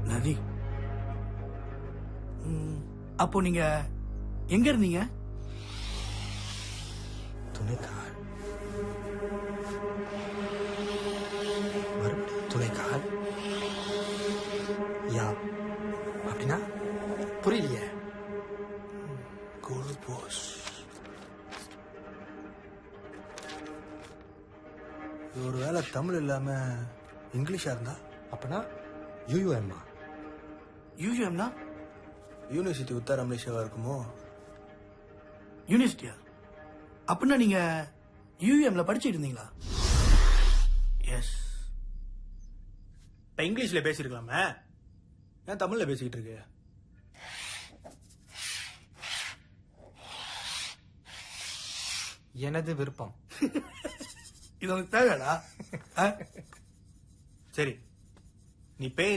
நதி. அப்போ நீங்க எங்க இருந்தீங்க? துணைக்கால். மறுபடியும் துணைக்கால். யா அப்படின்னா புரியலையே. கோல் போஸ். ஒரு வேளை தமிழ் இல்லாம இங்கிலீஷா இருந்தா அப்பனா யூயூஎம்மா. யூஎம்னா யூனிவர்சிட்டி உத்தர மலேசியாவா இருக்குமோ? யூனிவர்சிட்டியா? அப்படின்னா நீங்க யூஎம்ல படிச்சுட்டு இருந்தீங்களா? எஸ். இப்ப இங்கிலீஷ்ல பேசிருக்கலாமே, ஏன் தமிழ்ல பேசிக்கிட்டு இருக்கு? எனது விருப்பம். இது உனக்கு தேவையாடா? சரி, நீ பேய்